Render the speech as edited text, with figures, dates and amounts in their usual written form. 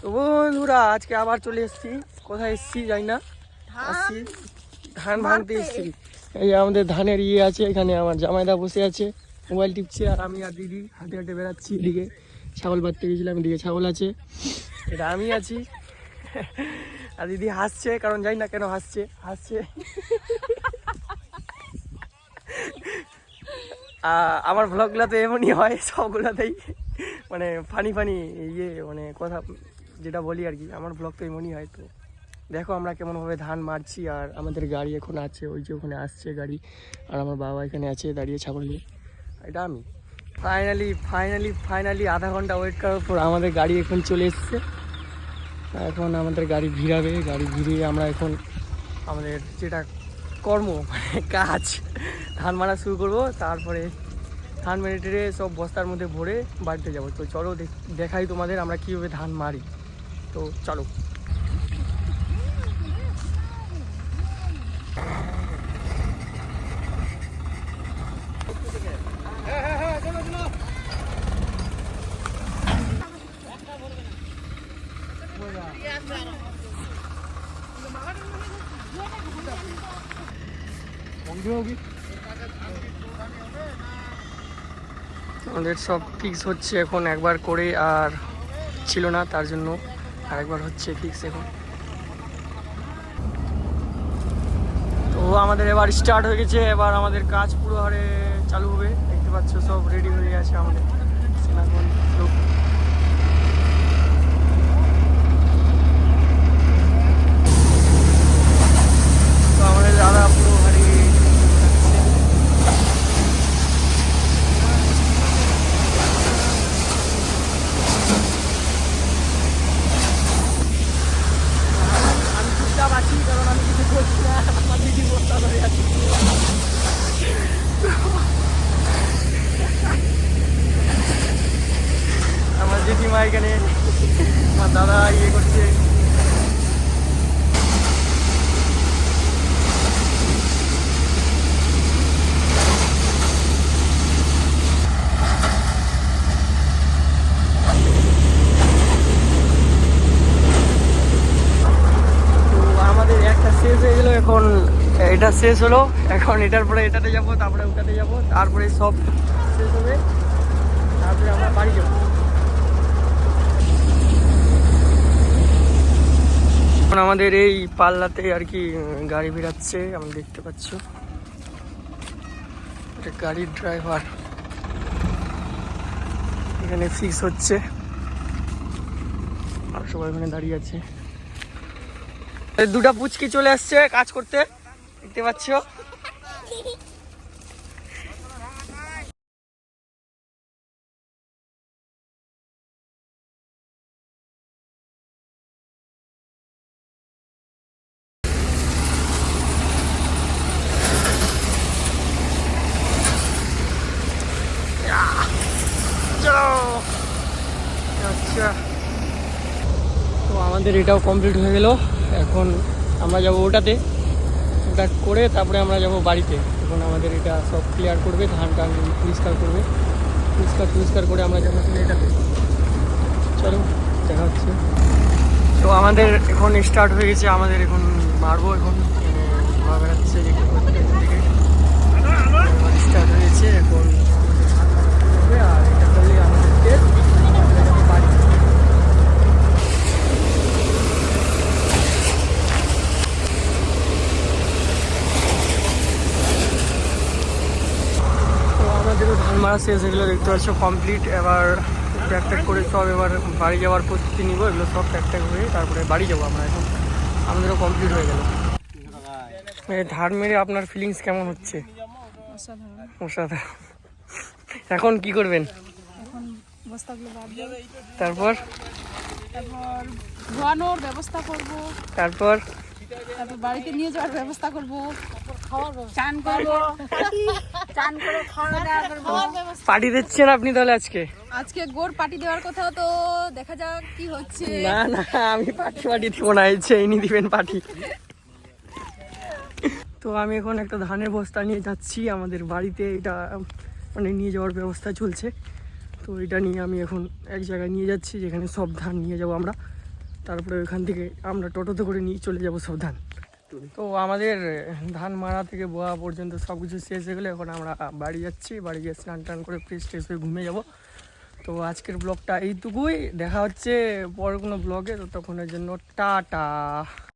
তো বন্ধুরা আজকে আবার চলে এসেছি, কোথায় এসেছি জানি না, আসছি ধান ভাঙতে এসেছি। এই আমাদের ধানের ইয়ে আছে, এখানে আমার জামাইদা বসে আছে মোবাইল টিপছে, আর আমি আর দিদি হাঁটে হাঁটে বেড়াচ্ছি। এদিকে ছাগল বাঁধতে গেছিলাম, এদিকে ছাগল আছে, এটা আমি আছি। আর দিদি হাসছে, কারণ জানি না কেন হাসছে হাসছে। আমার ভ্লগগুলোতে এমনই হয় সবগুলোতেই, মানে ফানি ফানি ইয়ে মানে কথা যেটা বলি আর কি, আমার ব্লগ তো এমনই হয়। তো দেখো আমরা কেমনভাবে ধান মারছি, আর আমাদের গাড়ি এখন আছে ওই যে ওখানে আসছে গাড়ি, আর আমার বাবা এখানে আছে দাঁড়িয়ে ছাগল নিয়ে। এটা আমি ফাইনালি আধা ঘন্টা ওয়েট করার পর আমাদের গাড়ি এখন চলে এসছে। এখন আমাদের গাড়ি ভিড়াবে, গাড়ি ভিড়িয়ে আমরা এখন আমাদের যেটা কর্ম মানে কাজ ধান মারা শুরু করব। তারপরে ধান মেরে টেরে সব বস্তার মধ্যে ভরে বাড়িতে যাবো। তো চলো দেখাই তোমাদের আমরা কীভাবে ধান মারি। তো চলো। আমাদের সব ফিক্স হচ্ছে এখন, একবার করে আর ছিল না তার জন্য আরেকবার হচ্ছে ফিক্স এখন। তো আমাদের এবার স্টার্ট হয়ে গেছে, এবার আমাদের কাজ পুরো হারে চালু হবে। দেখতে পাচ্ছ সব রেডি হয়ে গেছে আমাদের এখন লোক। তো আমাদের দাদা পুরো হারে আছি, কারণ আমি কিছু করছি না, আমার দিদি বস্তা ধরে আছি। আমার জেঠিমা এখানে, আমার দাদা ইয়ে করছে। শেষ হয়ে গেলো, এখন এটা শেষ হলো, এখন এটার পরে এটাতে যাবো, তারপরে ওটাতে যাবো, তারপরে সব শেষ হবে, তারপরে আমরা বাড়ি যাবো। এখন আমাদের এই পাল্লাতে আর কি গাড়ি বেরাচ্ছে, আমি দেখতে পাচ্ছ এটা গাড়ির ড্রাইভার এখানে ফিক্স হচ্ছে, আর সবাই এখানে দাঁড়িয়ে আছে। দুটা পুচকি চলে আসছে কাজ করতে, দেখতে পাচ্ছ। আচ্ছা, তো আমাদের এটাও কমপ্লিট হয়ে গেল। এখন আমরা যাব ওটাতে, ওটা করে তারপরে আমরা যাব বাড়িতে। এখন আমাদের এটা সব ক্লিয়ার করবে, ধান টান পরিষ্কার করবে, পরিষ্কার করে আমরা যাবো এটাতে। চলো দেখা হচ্ছে। তো আমাদের এখন স্টার্ট হয়ে গেছে, আমাদের এখন মারবো, এখন ঘোরা বেড়াচ্ছে স্টার্ট হয়েছে এখন। আর এটা করলে আমাদের বাড়ি। আমাদেরও ধান মারা শেষ হয়ে গেলো, দেখতে পাচ্ছ কমপ্লিট। এবার প্যাক করে সব এবার বাড়ি যাওয়ার প্রস্তুতি নিব, এগুলো সব প্যাক হয়ে তারপরে বাড়ি যাবো আমরা। এখন আমাদেরও কমপ্লিট হয়ে গেল। ধান মেরে আপনার ফিলিংস কেমন হচ্ছে? অসাধারণ। এখন কি করবেন? তারপর ধোয়ানোর ব্যবস্থা করব, তারপর বাড়িতে নিয়ে যাওয়ার ব্যবস্থা করব, চান করব, চান করে খাওয়া দাওয়া করব। পার্টি দিচ্ছেন আপনি তাহলে আজকে গোর পার্টি দেওয়ার কথা, তো দেখা যাক কি হচ্ছে। না না, আমি পার্টি দিব না, ইনি দিবেন পার্টি। তো আমি এখন একটা ধানের বস্তা নিয়ে যাচ্ছি আমাদের বাড়িতে, এটা মানে নিয়ে যাওয়ার ব্যবস্থা চলছে। তো এটা নিয়ে আমি এখন এক জায়গায় নিয়ে যাচ্ছি, যেখানে সব ধান নিয়ে যাব আমরা। তারপরে ওইখান থেকে আমরা টোটোতে করে নিয়ে চলে যাব সব ধান। তো আমাদের ধান মারা থেকে বোয়া পর্যন্ত সব কিছু শেষ হয়ে গেলে এখন আমরা বাড়ি যাচ্ছি। বাড়ি গিয়ে স্নান টান করে ফ্রেশ ট্রেশ হয়ে ঘুমিয়ে যাব। তো আজকের ব্লগটা এইটুকুই, দেখা হচ্ছে পরের কোনো ব্লগে। তো তখনের জন্য টাটা।